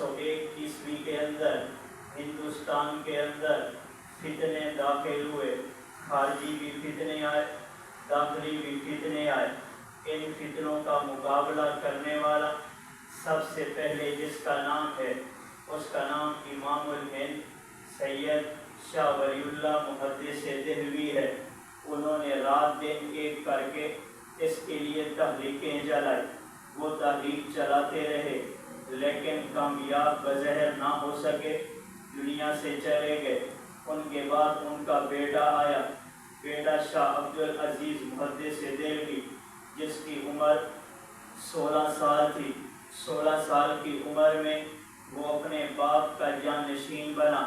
1801 کے اندر ہندوستان کے اندر فتنے داخل ہوئے، خارجی بھی فتنے آئے، داخلی بھی فتنے آئے۔ ان فتنوں کا مقابلہ کرنے والا سب سے پہلے جس کا نام ہے اس کا نام امام الہند سید شاہ ولی اللہ محدث دہلوی ہے۔ انہوں نے رات دن ایک کر کے اس کے لیے تحریکیں چلائی، وہ تحریک چلاتے رہے لیکن کامیاب بظاہر نہ ہو سکے، دنیا سے چلے گئے۔ ان کے بعد ان کا بیٹا آیا، بیٹا شاہ عبدالعزیز محدث دہلوی، جس کی عمر 16 سال تھی۔ 16 سال کی عمر میں وہ اپنے باپ کا جانشین بنا،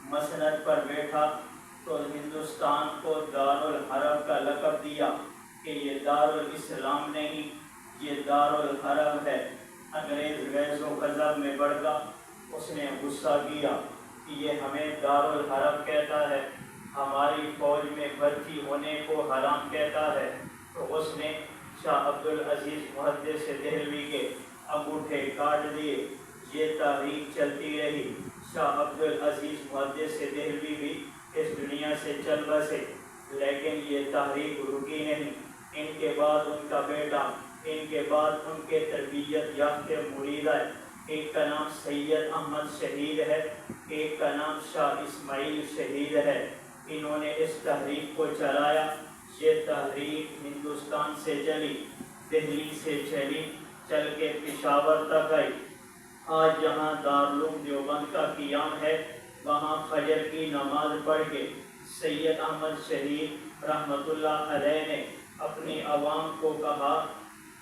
مسند پر بیٹھا تو ہندوستان کو دارالحرب کا لقب دیا کہ یہ دارالاسلام نہیں، یہ دارالحرب ہے۔ انگریز غیظ و غضب میں بڑھ گیا، اس نے غصہ کیا کہ یہ ہمیں دارالحرب کہتا ہے، ہماری فوج میں بھرتی ہونے کو حرام کہتا ہے۔ تو اس نے شاہ عبدالعزیز محدث دہلوی کے انگوٹھے کاٹ دیے۔ یہ تحریک چلتی رہی، شاہ عبدالعزیز محدث دہلوی بھی اس دنیا سے چل بسے، لیکن یہ تحریک رکی نہیں۔ ان کے بعد ان کا بیٹا، ان کے بعد ان کے تربیت یافتہ مرید آئے، ایک کا نام سید احمد شہید ہے، ایک کا نام شاہ اسماعیل شہید ہے۔ انہوں نے اس تحریک کو چلایا۔ یہ تحریک ہندوستان سے چلی، دہلی سے چلی، چل کے پشاور تک آئی۔ آج جہاں دارالعلوم دیوبند کا قیام ہے، وہاں فجر کی نماز پڑھ کے سید احمد شہید رحمۃ اللہ علیہ نے اپنی عوام کو کہا،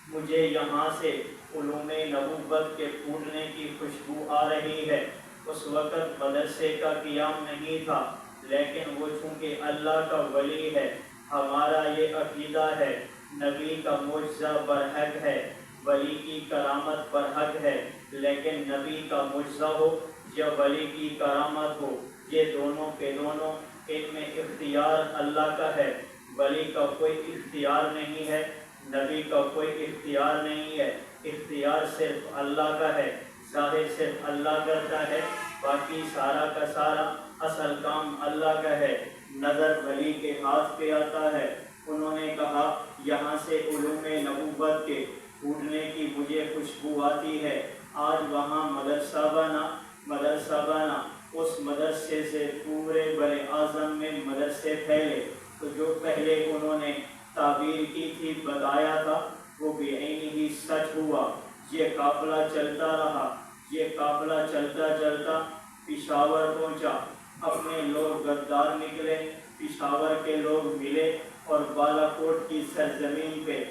مجھے یہاں سے علوم نبوت کے پھوٹنے کی خوشبو آ رہی ہے۔ اس وقت مدرسے کا قیام نہیں تھا، لیکن وہ چونکہ اللہ کا ولی ہے، ہمارا یہ عقیدہ ہے، نبی کا معجزہ برحق ہے، ولی کی کرامت برحق ہے، لیکن نبی کا معجزہ ہو یا ولی کی کرامت ہو، یہ دونوں کے دونوں ان میں اختیار اللہ کا ہے۔ ولی کا کوئی اختیار نہیں ہے، نبی کا کوئی اختیار نہیں ہے، اختیار صرف اللہ کا ہے، ظاہر صرف اللہ کرتا ہے، باقی سارا کا سارا اصل کام اللہ کا ہے، نظر ولی کے ہاتھ پہ آتا ہے۔ انہوں نے کہا یہاں سے علوم نبوت کے پھوٹنے کی مجھے خوشبو آتی ہے۔ آج وہاں مدرسہ بنا، اس مدرسے سے پورے بر اعظم میں مدرسے پھیلے۔ تو جو پہلے انہوں نے تعبیر کی تھی، بتایا تھا، وہ بعین ہی سچ ہوا۔ یہ قافلہ چلتا رہا، یہ قافلہ چلتا چلتا پشاور پہنچا۔ اپنے لوگ غدار نکلے، پشاور کے لوگ ملے اور بالا کوٹ کی سرزمین پہ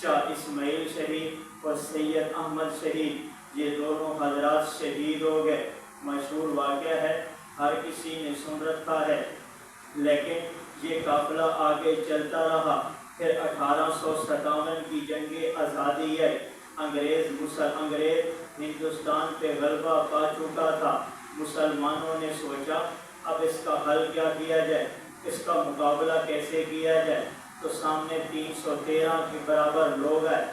شاہ اسماعیل شہید اور سید احمد شہید، یہ دونوں حضرات شہید ہو گئے۔ مشہور واقعہ ہے، ہر کسی نے سن رکھا ہے، لیکن یہ قافلہ آگے چلتا رہا۔ پھر 1857 کی جنگ آزادی ہے، انگریز ہندوستان پہ غلبہ پا چکا تھا۔ مسلمانوں نے سوچا اب اس کا حل کیا کیا جائے، اس کا مقابلہ کیسے کیا جائے۔ تو سامنے 313 کے برابر لوگ آئے۔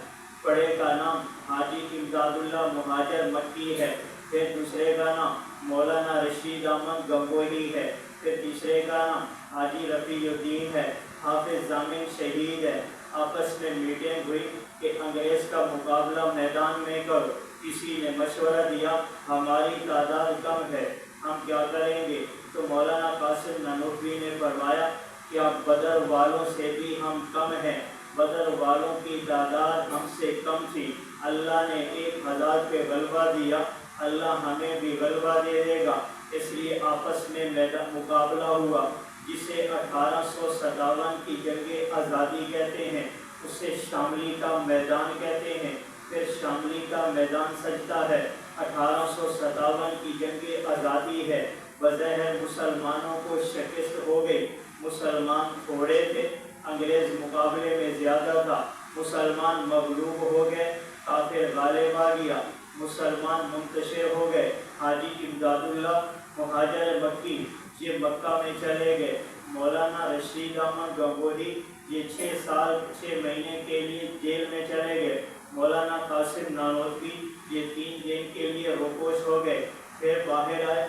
بڑے کا نام حاجی امداد اللہ مہاجر مکی ہے، پھر دوسرے کا نام مولانا رشید احمد گنگوہی ہے، پھر تیسرے کا نام حاجی رفیع الدین ہے، حافظ ضامن شہید ہے۔ آپس میں میٹنگ ہوئی کہ انگریز کا مقابلہ میدان میں کرو۔ کسی نے مشورہ دیا ہماری تعداد کم ہے، ہم کیا کریں گے؟ تو مولانا قاسم نانوتوی نے فرمایا کہ اب بدر والوں سے بھی ہم کم ہیں، بدر والوں کی تعداد ہم سے کم تھی، اللہ نے 1000 پہ غلبہ دیا، اللہ ہمیں بھی غلبہ دے دے گا۔ اس لیے آپس میں مقابلہ ہوا، جسے 1857 کی جنگ آزادی کہتے ہیں، اسے شاملی کا میدان کہتے ہیں۔ پھر شاملی کا میدان سجتا ہے، 1857 کی جنگ آزادی ہے۔ بظاہر مسلمانوں کو شکست ہو گئی، مسلمان تھوڑے تھے، انگریز مقابلے میں زیادہ تھا، مسلمان مغلوب ہو گئے، کافر غالب آ گیا، مسلمان منتشر ہو گئے۔ حاجی امداد اللہ مہاجر مکی یہ مکہ میں چلے گئے، مولانا رشید احمد گنگوہی یہ 6 مہینے کے لیے جیل میں چلے گئے، مولانا قاسم نانوتوی یہ 3 دن کے لیے روپوش ہو گئے۔ پھر باہر آئے،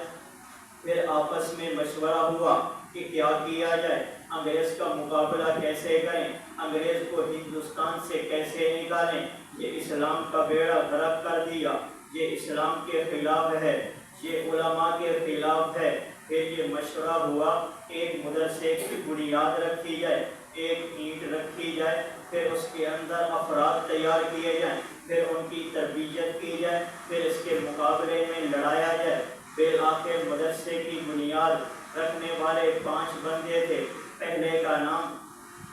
پھر آپس میں مشورہ ہوا کہ کیا کیا جائے، انگریز کا مقابلہ کیسے کریں، انگریز کو ہندوستان سے کیسے نکالیں، یہ اسلام کا بیڑا غرق کر دیا، یہ اسلام کے خلاف ہے، یہ علماء کے خلاف ہے۔ پھر یہ مشورہ ہوا، ایک مدرسے کی بنیاد رکھی جائے، ایک اینٹ رکھی جائے، پھر اس کے اندر افراد تیار کیے جائیں، پھر ان کی تربیت کی جائے، پھر اس کے مقابلے میں لڑایا جائے۔ بالآخر مدرسے کی بنیاد رکھنے والے 5 بندے تھے، پہلے کا نام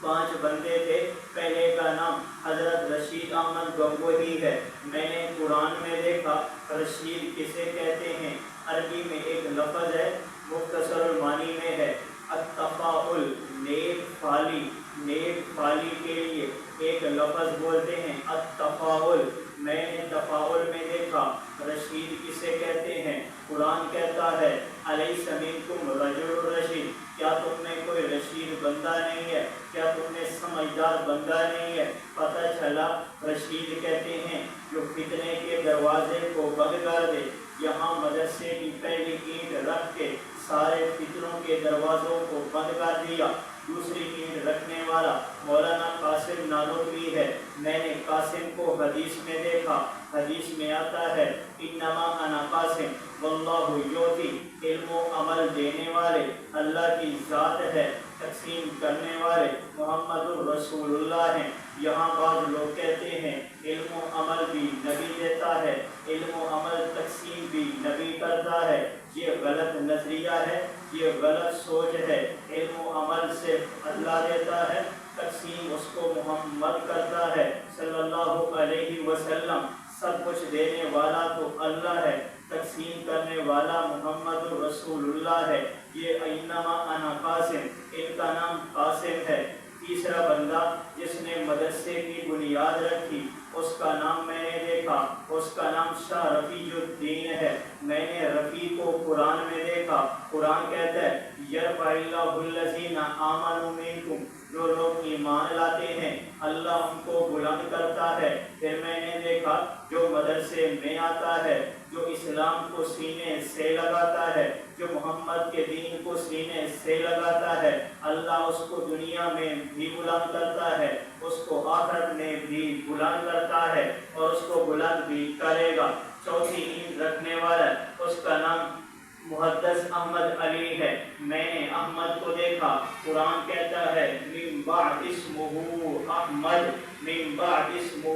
5 بندے تھے، پہلے کا نام حضرت رشید احمد گنگوہی ہے۔ میں نے قرآن میں دیکھا رشید کسے کہتے ہیں، عربی میں ایک لفظ ہے، مختصر المعانی میں ہے التفاعل، نیک فعلی، نیک فعلی کے لیے ایک لفظ بولتے ہیں التفاعل۔ میں نے تفاعل میں دیکھا رشید کسے کہتے ہیں، قرآن کہتا ہے الیس منکم رجل رشید، کیا تم میں کوئی رشید بندہ نہیں ہے، کیا تم میں سمجھدار بندہ نہیں ہے۔ پتہ چلا رشید کہتے ہیں جو فتنے کے دروازے کو بند کر دے۔ یہاں مدرسے کی پہلی اینٹ رکھ کے سارے فتنوں کے دروازوں کو بند کر دیا۔ دوسری اینٹ رکھنے والا مولانا قاسم نانوتوی ہے۔ میں نے قاسم کو حدیث میں دیکھا، حدیث میں آتا ہے انما انا قاسم واللہ یعطی، علم و عمل دینے والے اللہ کی ذات ہے، تقسیم کرنے والے محمد الرسول اللہ ہیں۔ یہاں بعض لوگ کہتے ہیں علم و عمل بھی نبی دیتا ہے، علم و عمل تقسیم بھی نبی کرتا ہے۔ یہ غلط نظریہ ہے، یہ غلط سوچ ہے۔ علم و عمل صرف اللہ دیتا ہے، تقسیم اس کو محمد کرتا ہے صلی اللہ علیہ وسلم۔ سب کچھ دینے والا تو اللہ ہے، تقسیم کرنے والا محمد الرسول اللہ ہے۔ یہ انما انا قاسم، ان کا نام قاسم ہے۔ تیسرا بندہ جس نے مدرسے کی بنیاد رکھی، اس کا نام میں نے دیکھا، اس کا نام شاہ رفیع الدین ہے۔ میں نے رفیع کو قرآن میں دیکھا، قرآن کہتا ہے یرفع اللہ الذین آمنوا منکم، جو لوگ ایمان لاتے ہیں اللہ ان کو بلند کرتا ہے۔ پھر میں نے دیکھا جو مدرسے میں آتا ہے، جو اسلام کو سینے سے لگاتا ہے، جو محمد کے دین کو سینے سے لگاتا ہے، اللہ اس کو دنیا میں بھی بلند کرتا ہے، اس کو آخرت میں بھی بلند کرتا ہے اور اس کو بلند بھی کرے گا۔ چوتھی اینٹ رکھنے والا اس کا نام محدث احمد علی ہے۔ میں نے احمد کو دیکھا، قرآن کہتا ہے من بعد اسمہ احمد، من بعد اسمہ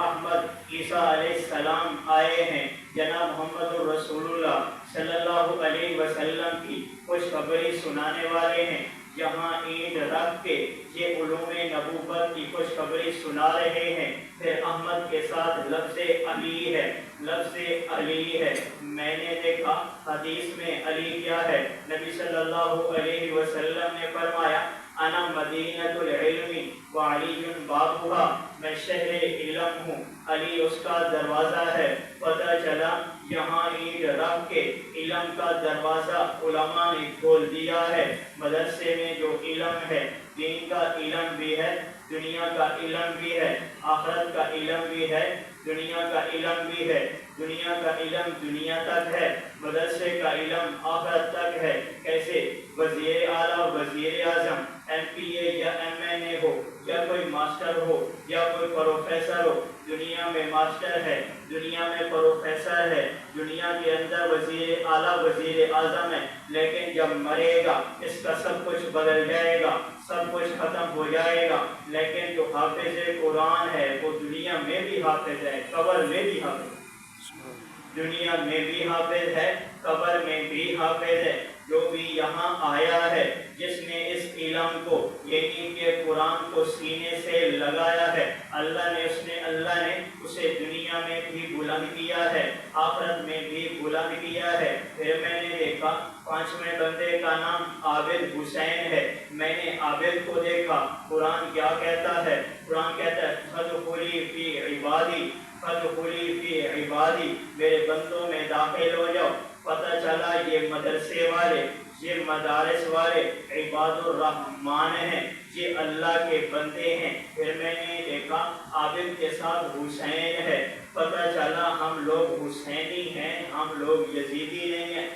احمد، عیسیٰ علیہ السلام آئے ہیں، جناب محمد الرسول اللہ صلی اللہ علیہ وسلم کی خوشخبری سنانے والے ہیں۔ یہاں اینٹ رکھ کے یہ علوم نبوت کی خوشخبری سنا رہے ہیں۔ پھر احمد کے ساتھ لفظ علی ہے، لفظ علی ہے۔ میں نے دیکھا حدیث میں علی کیا ہے، نبی صلی اللہ علیہ وسلم نے فرمایا انا مدینۃ العلم وعلی بابها، میں شہر علم ہوں، علی اس کا دروازہ ہے۔ پتہ چلا یہاں اینٹ رکھ کے علم کا دروازہ علماء نے کھول دیا ہے۔ مدرسے میں جو علم ہے، دین کا علم بھی ہے، دنیا کا علم بھی ہے، آخرت کا علم بھی ہے، دنیا کا علم بھی ہے۔ دنیا کا علم دنیا تک ہے، مدرسے کا علم آخرت تک ہے۔ کیسے؟ وزیر اعلیٰ، وزیر اعظم، ایم پی اے یا ایم این اے ہو یا کوئی ماسٹر ہو یا کوئی پروفیسر ہو، دنیا میں ماسٹر ہے، دنیا میں پروفیسر ہے، دنیا کے اندر وزیر اعلیٰ، وزیر اعظم ہے، لیکن جب مرے گا اس کا سب کچھ بدل جائے گا، سب کچھ ختم ہو جائے گا۔ لیکن جو حافظ قرآن ہے وہ دنیا میں بھی حافظ ہے، قبر میں بھی حافظ ہے، دنیا میں بھی حافظ ہے، قبر میں بھی حافظ ہے۔ جو بھی یہاں آیا ہے، جس نے اس علم کو یعنی کہ قرآن کو سینے سے لگایا ہے، اللہ نے اسے دنیا میں بھی بلند کیا ہے، آخرت میں بھی بلند کیا ہے۔ پھر میں نے دیکھا 5ویں بندے کا نام عابد حسین ہے۔ میں نے عابد کو دیکھا، قرآن کیا کہتا ہے؟ قرآن کہتا ہے فادخلی فی عبادی، فادخلی فی عبادی، میرے بندوں میں داخل ہو جاؤ۔ پتہ چلا یہ مدرسے والے، یہ مدارس والے عباد الرحمن ہیں، یہ اللہ کے بندے ہیں۔ پھر میں نے دیکھا عابد کے ساتھ حسین ہے، پتہ چلا ہم لوگ حسینی ہیں، ہم لوگ یزیدی نہیں ہیں۔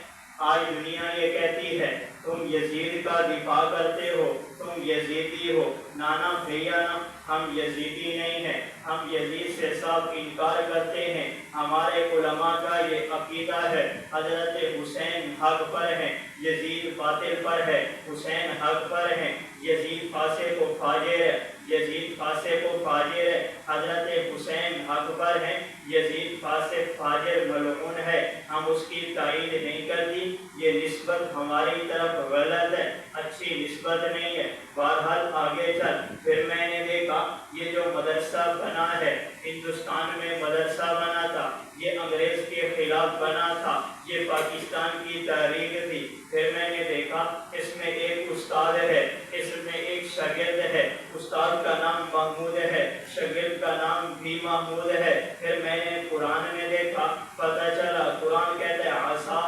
آج دنیا یہ کہتی ہے تم یزید کا دفاع کرتے ہو، تم یزیدی ہو۔ نانا بھیا نا، ہم یزیدی نہیں ہیں، ہم یزید سے صاف انکار کرتے ہیں۔ ہمارے علماء کا یہ عقیدہ ہے، حضرت حسین حق پر ہیں، یزید باطل پر ہے۔ حسین حق پر ہیں، یزید فاسق و فاجر ہے، یزید فاسق و فاجر ہے۔ حضرت حسین حق پر ہیں، یزید فاسق فاجر ملعون ہے۔ ہم اس کی تائید نہیں کرتی، یہ نسبت ہماری طرف غلط ہے، اچھی نسبت نہیں ہے۔ بہرحال آگے چل، پھر میں نے دیکھا یہ جو مدرسہ بنا ہے، ہندوستان میں مدرسہ بنا تھا، یہ انگریز کے خلاف بنا تھا، یہ پاکستان کی تحریک تھی۔ پھر میں نے دیکھا اس میں ایک استاد ہے، اس میں ایک شاگرد ہے، استاد کا نام محمود ہے، شاگرد کا نام بھی محمود ہے۔ پھر میں نے قرآن میں دیکھا، پتہ چلا قرآن کہتا ہے عَسَىٰ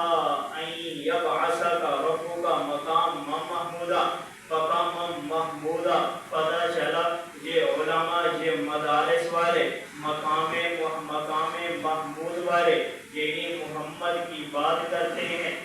أَن يَبْعَثَكَ رَبُّكَ مَقَامًا مَحْمُودًا، مقام محمودہ۔ پتہ چلا یہ علماء، یہ مدارس والے، مقام محمود والے، یعنی محمد کی بات کرتے ہیں،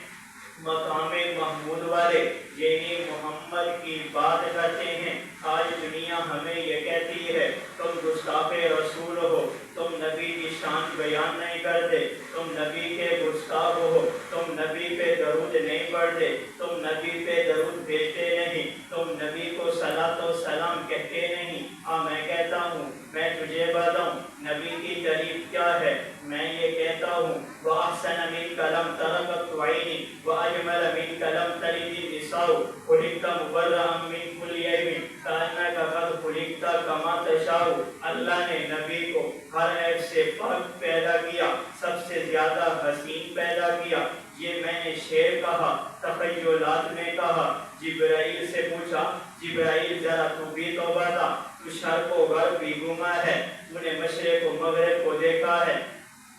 مقام محمود والے یعنی محمد کی بات کرتے ہیں۔ آج دنیا ہمیں یہ کہتی ہے تم گستاخ رسول ہو، تم نبی کی شان بیان نہیں کرتے، تم نبی کے گستاخ ہو، تم نبی پہ درود نہیں پڑھتے، تم نبی پہ درود بھیجتے نہیں، تم نبی کو صلاۃ و سلام کہتے نہیں۔ میں کہتا ہوں، میں تجھے بتاؤں نبی کی تعریف کیا ہے۔ میں یہ کہتا ہوں وَأَحْسَنَ مِنْكَ لَمْ تَرَ قَطُّ عَيْنِي وَأَجْمَلَ مِنْكَ لَمْ تَلِدِ النِّسَاءُ خُلِقْتَ مُبَرَّأً مِنْ كُلِّ عَيْبٍ كَأَنَّكَ قَدْ خُلِقْتَ كَمَا تَشَاءُ۔ اللہ نے نبی کو ہر عیب سے پاک پیدا کیا، سب سے زیادہ حسین پیدا کیا۔ یہ میں نے شعر کہا، تخیلات میں کہا۔ جبرائیل سے پوچھا، جبرائیل ذرا تو بھی تو بتا، تو شرق و غرب بھی گھوما ہے، تو نے مشرق و مغرب کو دیکھا ہے،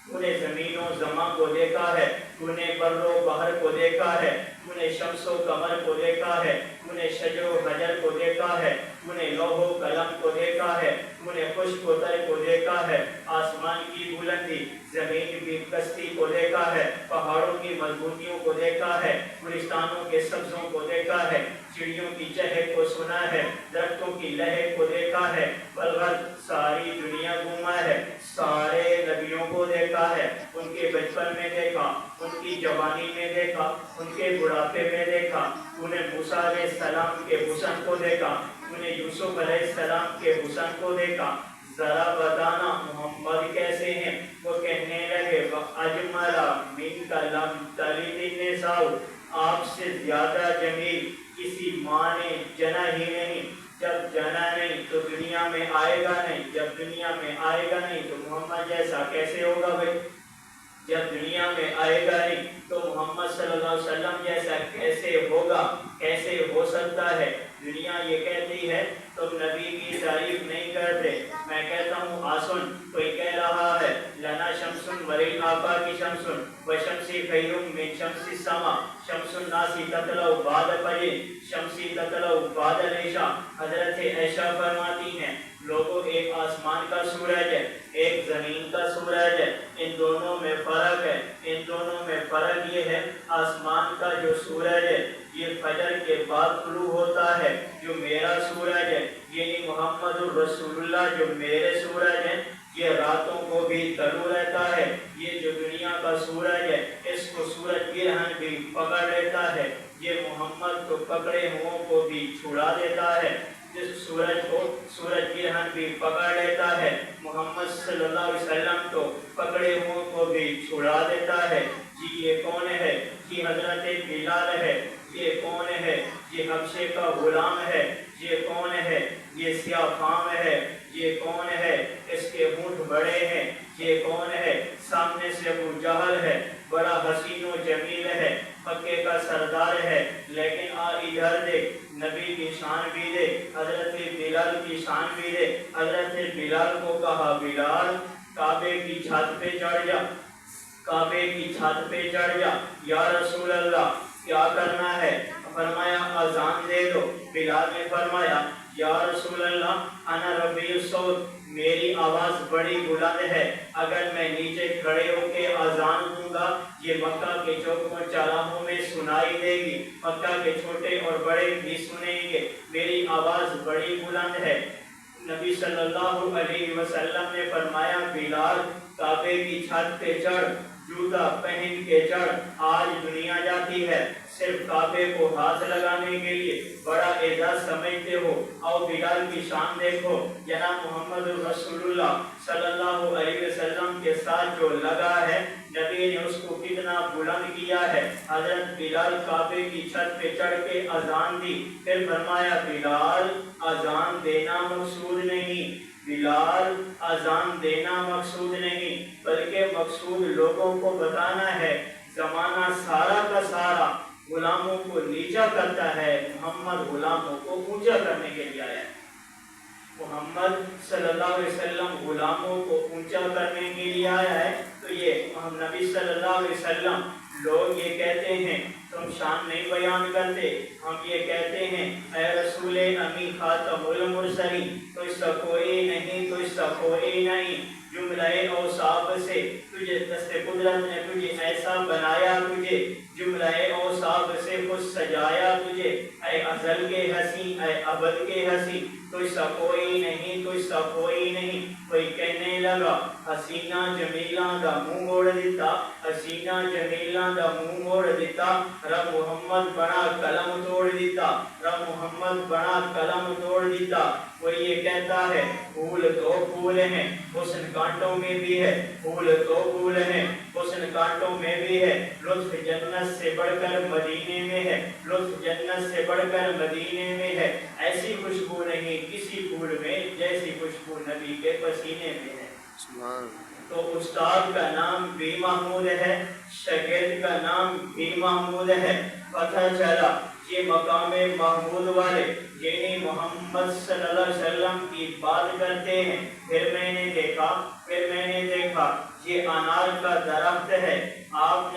تو نے زمین و زمان کو دیکھا ہے، تو نے بر و بحر کو دیکھا ہے، تو نے شمس و قمر کو دیکھا ہے، تو نے شجر و حجر کو دیکھا ہے، تو نے لوح و قلم کو دیکھا ہے، تو نے خشک و تر کو دیکھا ہے، آسمان کی بلندی، زمین کی پستی کو دیکھا ہے، پہاڑوں کی مضبوطیوں کو دیکھا ہے، گلستانوں کے سبزوں کو دیکھا ہے، چڑیوں کی چہک کو سنا ہے، درختوں کی لہر کو دیکھا ہے، بلغت ساری دنیا گھوما ہے، سارے نبیوں کو دیکھا ہے، ان کے بچپن میں دیکھا، ان کی جوانی میں دیکھا، ان کے بڑھاپے میں دیکھا، تو نے موسیٰ علیہ السلام کے حسن کو دیکھا، تو نے یوسف علیہ السلام کے حسن کو دیکھا۔ ذرا بتانا محمد کیسے ہیں؟ وہ کہنے لگے وَأَجْمَلَ مِنْكَ لَمْ تَلِدِ النِّسَاءُ، آپ سے زیادہ جمیل کسی ماں نے جنا ہی نہیں، جب جنا نہیں تو دنیا میں آئے گا نہیں، جب دنیا میں آئے گا نہیں تو محمد جیسا کیسے ہوگا بھائی؟ جب دنیا میں آئے گا نہیں تو محمد صلی اللہ علیہ وسلم جیسا کیسے ہوگا، کیسے ہو سکتا ہے؟ دنیا یہ کہتی ہے تم نبی کی تعریف نہیں کرتے۔ میں کہتا ہوں آسن، کوئی کہہ رہا ہے لنا شمسن ولیل آقا کی شمسن وشمسی خیرم من شمس السما، شمس الناسی تطلع بعد فجر شمسی تطلع بعد العشاء۔ حضرت عائشہ فرماتی ہیں لوگوں ایک آسمان کا سورج ہے، ایک زمین کا سورج ہے، ان دونوں میں فرق ہے، ان دونوں میں فرق یہ ہے آسمان کا جو سورج ہے یہ فجر کے بعد طلوع ہوتا ہے، جو میرا سورج ہے یعنی محمد الرسول اللہ جو میرے سورج ہیں یہ راتوں کو بھی طلوع رہتا ہے۔ یہ جو دنیا کا سورج ہے اس کو سورج گرہن بھی پکڑ لیتا ہے، یہ محمد کو پکڑے ہوں کو بھی چھڑا دیتا ہے، جس سورج کو سورج گرہن بھی پکڑ لیتا ہے، محمد صلی اللہ علیہ وسلم کو پکڑے ہوں کو بھی چھڑا دیتا ہے۔ جی یہ کون ہے؟ یہ حضرت بلال ہے۔ یہ کون ہے؟ یہ حبشے کا غلام ہے۔ یہ کون ہے؟ یہ سیاہ فام ہے۔ یہ کون ہے؟ اس کے ہونٹ بڑے ہیں۔ یہ کون ہے؟ سامنے سے ابو جہل ہے، بڑا حسین و جمیل ہے، مکے کا سردار ہے، لیکن ادھر دیکھ نبی کی شان بھی دے، حضرت بلال کی شان بھی دے۔ حضرت بلال کو کہا بلال کعبے کی چھت پہ چڑھ جا، کعبے کی چھت پہ چڑھ جا، یا رسول اللہ کیا کرنا ہے؟ فرمایا اذان دے دو۔ بلال نے فرمایا یا رسول اللہ انا ربی الصوت، میری آواز بڑی بلند ہے، اگر میں نیچے کھڑے ہو کے اذان دوں گا یہ بڑے بھی سنیں گے، میری آواز بڑی بلند ہے۔ نبی صلی اللہ علیہ وسلم نے فرمایا بلال کعبے کی چھت پہ چڑھ، جوتا پہن کے چڑھ، آج دنیا جاتی ہے صرف کعبے کو ہاتھ لگانے کے لیے، بڑا اعزاز سمجھتے ہو، اور بلال کی شان دیکھو، جناب محمد رسول اللہ صلی اللہ علیہ وسلم کے ساتھ جو لگا ہے، نبی نے اس کو کتنا بلند کیا ہے۔ حضرت بلال کعبے کی چھت پہ چڑھ کے اذان دی، پھر فرمایا بلال اذان دینا مقصود نہیں، بلال اذان دینا مقصود نہیں، بلکہ مقصود لوگوں کو بتانا ہے۔ زمانہ سارا کا سارا غلاموں کو نیچا کرتا ہے، محمد غلاموں کو اونچا کرنے کے لیے آیا ہے۔ محمد صلی اللہ علیہ وسلم غلاموں کو اونچا کرنے کے لیے آیا ہے، تو یہ نبی صلی اللہ علیہ وسلم لوگ یہ کہتے ہیں تم شان نہیں بیان کرتے، ہم یہ کہتے ہیں اے رسول امی خاتم المرسلین، تو اس کا کوئی نہیں، تو اس کا کوئی نہیں، جملہ اوصاف سے تجھے دست قدرت نے تجھے ایسا بنایا، تجھے جملہ اوصاف سے خود سجایا تجھے، اے ازل کے ہنسی، اے ابد کے ہنسی، تو اس کا کوئی نہیں، تو اس کا کوئی نہیں۔ کوئی کہنے لگا حسینہ جمیلہ دا منہ موڑ دیتا، حسینہ جمیلہ دا منہ موڑ دیتا، رب محمد بڑا قلم توڑ دیتا، رب محمد بڑا قلم توڑ دیتا۔ کوئی یہ کہتا ہے پھول تو پھول ہیں حسن کانٹوں میں بھی ہے، پھول تو پھول ہیں حسن کانٹوں میں بھی ہے، لطف جنت سے بڑھ کر مدینے میں ہے، لطف جنت سے بڑھ کر مدینے میں ہے، ایسی خوشبو نہیں کسی پھول میں جیسی خوشبو نبی کے پسینے میں ہے۔ تو استاد کا نام بھی محمود ہے، شاگرد کا نام بھی محمود ہے۔ پتہ چلا یہ مقام محمود والے یعنی محمد صلی اللہ علیہ وسلم کی بات کرتے ہیں۔ پھر میں نے دیکھا یہ انار کا درخت ہے۔ آپ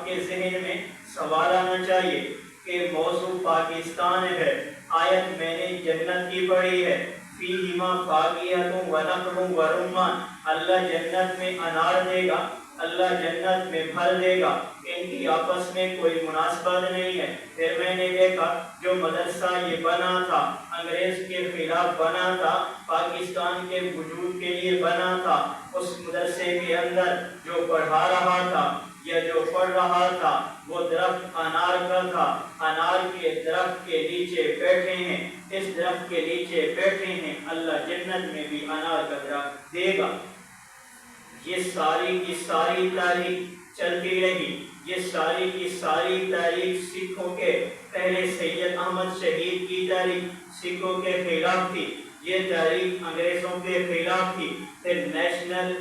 کے ذہن میں سوال آنا چاہیے کہ موضوع پاکستان ہے، آیت میں نے جنت کی پڑھی ہے، فیہما فاکہۃ ونخل ورمان، اللہ جنت میں انار دے گا، اللہ جنت میں پھل دے گا، ان کی آپس میں کوئی مناسبت نہیں ہے۔ پھر میں نے دیکھا جو مدرسہ یہ بنا تھا انگریز کے خلاف بنا تھا، پاکستان کے وجود کے لیے بنا تھا، اس مدرسے کے اندر جو پڑھا رہا تھا یا جو پڑھ رہا تھا وہ درخت انار کا تھا، انار کے درخت کے نیچے بیٹھے ہیں، اس درخت کے نیچے بیٹھے ہیں، اللہ جنت میں بھی انار کا درخت دے گا۔ یہ ساری کی ساری تاریخ چلتی رہی، یہ ساری کی ساری تاریخ سکھوں کے پہلے سید احمد شہید کی تاریخ سکھوں کے خلاف تھی، یہ تاریخ انگریزوں کے خلاف تھی۔ پھر نیشنل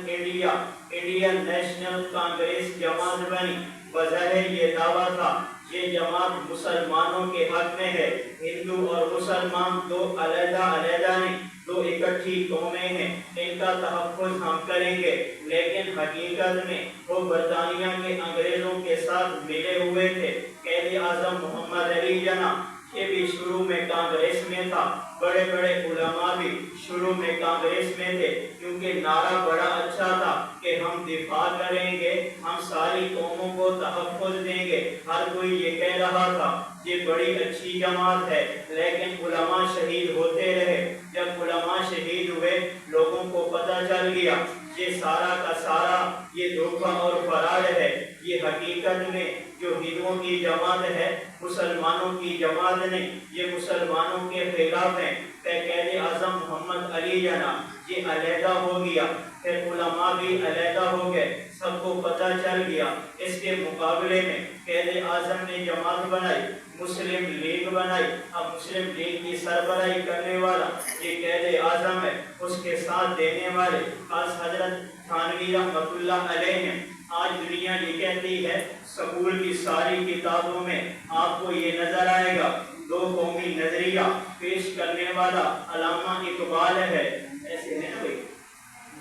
انڈین نیشنل کانگریس جماعت بنی، بظاہر یہ دعویٰ تھا یہ جماعت مسلمانوں کے حق میں ہے، ہندو اور مسلمان دو علیحدہ نہیں، دو اکٹھی قومیں ہیں، ان کا تحفظ ہم کریں گے، لیکن حقیقت میں وہ برطانیہ کے انگریزوں کے ساتھ ملے ہوئے تھے۔ قائد اعظم محمد علی جناح یہ بھی شروع میں کانگریس میں تھا، بڑے بڑے علماء بھی شروع میں کانگریس میں تھے، کیونکہ نعرہ بڑا اچھا تھا کہ ہم دفاع کریں گے، ہم ساری قوموں کو تحفظ دیں گے، ہر کوئی یہ کہہ رہا تھا یہ بڑی اچھی جماعت ہے، لیکن علماء شہید ہوتے رہے۔ جب علماء شہید ہوئے لوگوں کو پتہ چل گیا یہ سارا کا سارا یہ دھوکہ اور فراڈ ہے، یہ حقیقت میں جو ہندوؤں کی جماعت ہے مسلمانوں کی جماعت نہیں، یہ مسلمانوں کے خلاف ہے۔ قائد اعظم محمد علی جناح یہ علیحدہ ہو گیا، پھر علماء بھی علیحدہ ہو گئے، سب کو پتہ چل گیا۔ اس کے مقابلے میں قائد اعظم نے جماعت بنائی، مسلم لیگ بنائی، اب مسلم لیگ کی سربراہی کرنے والا یہ قائد اعظم ہے، اس کے ساتھ دینے والے خاص حضرت تھانوی رحمۃ اللہ علیہ ہیں۔ آج دنیا یہ کہتی ہے سکول کی ساری کتابوں میں آپ کو یہ نظر آئے گا، دو قومی نظریہ پیش کرنے والا علامہ اقبال ہے، ایسے ہے نا بھائی،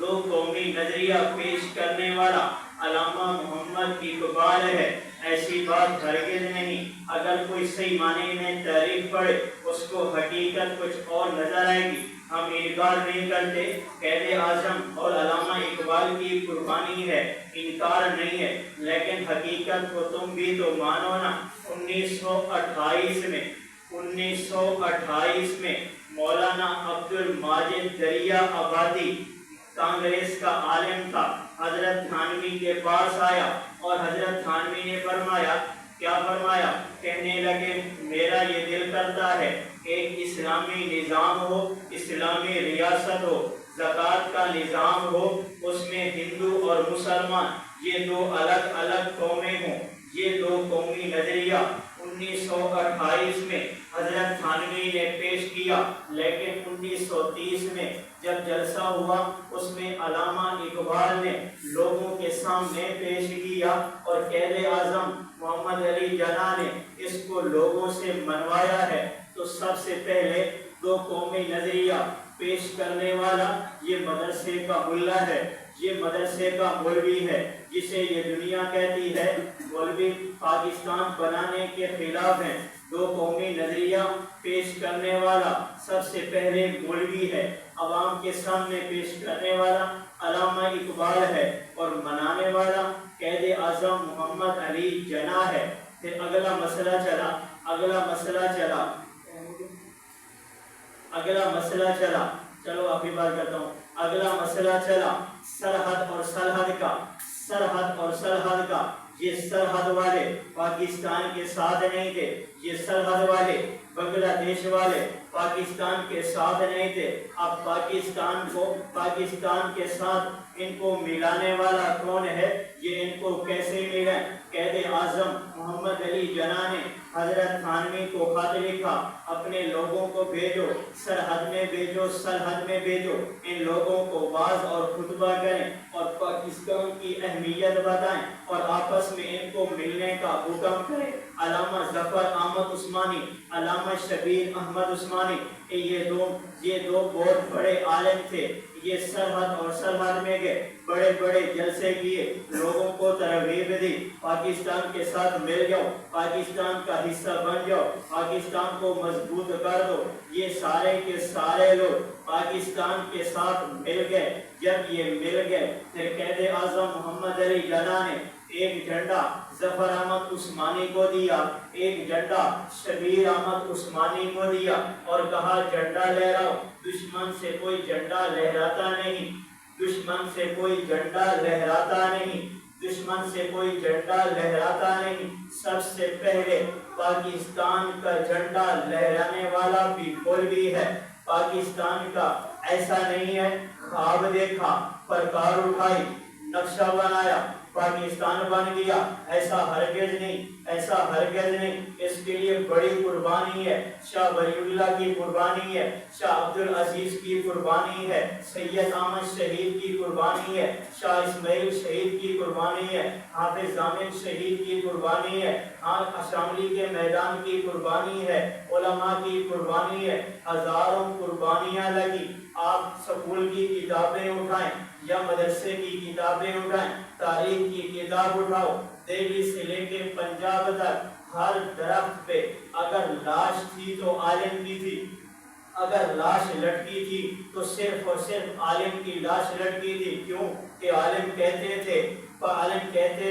دو قومی نظریہ پیش کرنے والا علامہ محمد اقبال ہے، ایسی بات ہرگز نہیں۔ اگر کوئی صحیح معنی میں تاریخ پڑھے اس کو حقیقت کچھ اور نظر آئے گی۔ ہم انکار نہیں کرتے، قائد اعظم اور علامہ اقبال کی قربانی ہے، انکار نہیں ہے، لیکن حقیقت کو تم بھی تو مانو نا۔ 1928 میں مولانا عبد الماجد دریا آبادی کانگریس کا عالم تھا، حضرت تھانوی کے پاس آیا اور حضرت تھانوی نے فرمایا، کیا فرمایا؟ کہنے لگے میرا یہ دل کرتا ہے ایک اسلامی نظام ہو، اسلامی ریاست ہو، زکوٰۃ کا نظام ہو، اس میں ہندو اور مسلمان یہ دو الگ الگ قومیں ہوں، یہ دو قومی نظریہ 1928 میں حضرت تھانوی نے پیش کیا، لیکن 1930 میں جب جلسہ ہوا اس میں علامہ اقبال نے لوگوں کے سامنے پیش کیا اور قائد اعظم محمد علی جناح نے اس کو لوگوں سے منوایا ہے۔ تو سب سے پہلے دو قومی نظریہ پیش کرنے والا یہ مدرسے کا ملا ہے، یہ مدرسے کا مولوی ہے، جسے یہ دنیا کہتی ہے مولوی پاکستان بنانے کے خلاف ہیں۔ دو قومی نظریہ پیش کرنے والا سب سے پہلے مولوی ہے، عوام کے سامنے پیش کرنے والا علامہ اقبال ہے اور منانے والا قائد اعظم محمد علی جناح ہے۔ پھر اگلا مسئلہ چلو ابھی بات کرتا ہوں۔ اگلا مسئلہ چلا سرحد اور سرحد کا۔ یہ سرحد والے پاکستان کے ساتھ نہیں تھے، یہ سرحد والے بنگلہ دیش والے پاکستان کے ساتھ نہیں تھے۔ اب پاکستان کے ساتھ ان کو ملانے والا کون ہے؟ یہ ان کو کیسے ملے؟ قائد اعظم محمد علی جناح نے حضرت تھانوی کو خط لکھا، اپنے لوگوں کو بھیجو، سرحد میں بھیجو، ان لوگوں کو واعظ اور خطبہ کریں اور پاکستان کی اہمیت بتائیں اور آپس میں ان کو ملنے کا حکم کریں۔ علامہ ظفر احمد عثمانی، علامہ شبیر احمد عثمانی، یہ دو بہت بڑے عالم تھے۔ یہ سرحد میں گئے، بڑے بڑے جلسے کیے، لوگوں کو ترغیب دی، پاکستان کے ساتھ مل جاؤ، پاکستان کا حصہ بن جاؤ، پاکستان کو مضبوط کر دو۔ یہ سارے کے سارے لوگ پاکستان کے ساتھ مل گئے۔ جب یہ مل گئے پھر قائد اعظم محمد علی جناح نے ایک جھنڈا ظفر احمد عثمانی کو دیا، ایک جھنڈا شبیر احمد عثمانی کو دیا اور کہا جھنڈا لہراؤ۔ دشمن سے کوئی جھنڈا لہراتا نہیں، دشمن سے کوئی جھنڈا لہراتا نہیں، دشمن سے کوئی جھنڈا لہراتا نہیں۔ سب سے پہلے پاکستان کا جھنڈا لہرانے والا بھی مولوی ہے۔ پاکستان کا ایسا نہیں ہے خواب دیکھا، پرکار اٹھائی، نقشہ بنایا، پاکستان بن گیا، ایسا ہرگز نہیں۔ اس کے لیے بڑی قربانی ہے، شاہ ولی اللہ کی قربانی ہے، شاہ عبدالعزیز کی قربانی ہے، سید احمد شہید کی قربانی ہے، شاہ اسماعیل شہید کی قربانی ہے، حافظ ضامن شہید کی قربانی ہے، شاملی کے میدان کی قربانی ہے، علماء کی قربانی ہے، ہزاروں قربانیاں لگی۔ آپ سکول کی کتابیں اٹھائیں یا مدرسے کی کتابیں اٹھائیں، تاریخ کی کتاب اٹھاؤ، دہلی سے لے کے پنجاب تک ہر درخت پہ اگر لاش تھی تو عالم کی تھی، اگر لاش لٹکی تھی تو صرف اور صرف عالم کی لاش لٹکی تھی۔ کیوں کہ عالم کہتے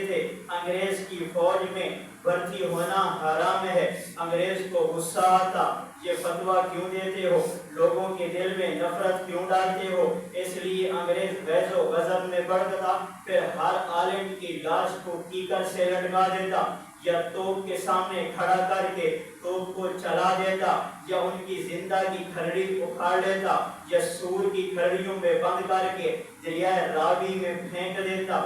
تھے انگریز کی فوج میں بھرتی ہونا حرام ہے۔ انگریز کو غصہ آتا، یہ فتویٰ کیوں دیتے ہو، لوگوں کے دل میں نفرت کیوں ڈالتے ہو؟ اس لیے انگریز غیظ و غضب میں بڑھتا، پھر ہر عالم کی لاش کو کیکر سے لٹکا دیتا، یا توپ کے سامنے کھڑا کر کے توپ کو چلا دیتا، یا ان کی زندہ کی کھرڑی اکھاڑ لیتا، یا سور کی کھرڑیوں میں بند کر کے دریائے راوی میں پھینک دیتا،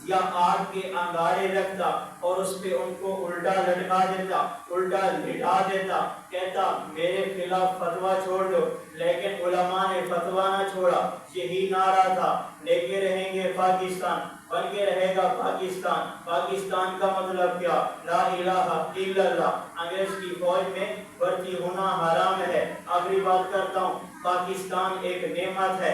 یا آگ کے انگارے رکھتا اور اس پہ ان کو الٹا لٹکا دیتا، الٹا لٹا دیتا، کہتا میرے خلاف فتویٰ چھوڑ دو۔ لیکن علماء نے فتویٰ نہ چھوڑا، یہی نعرہ تھا، لے کے رہیں گے پاکستان، بن کے رہے گا پاکستان۔ پاکستان کا مطلب کیا؟ لا الہ الا اللہ۔ انگریز کی فوج میں بھرتی ہونا حرام ہے۔ آخری بات کرتا ہوں، پاکستان ایک نعمت ہے،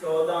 14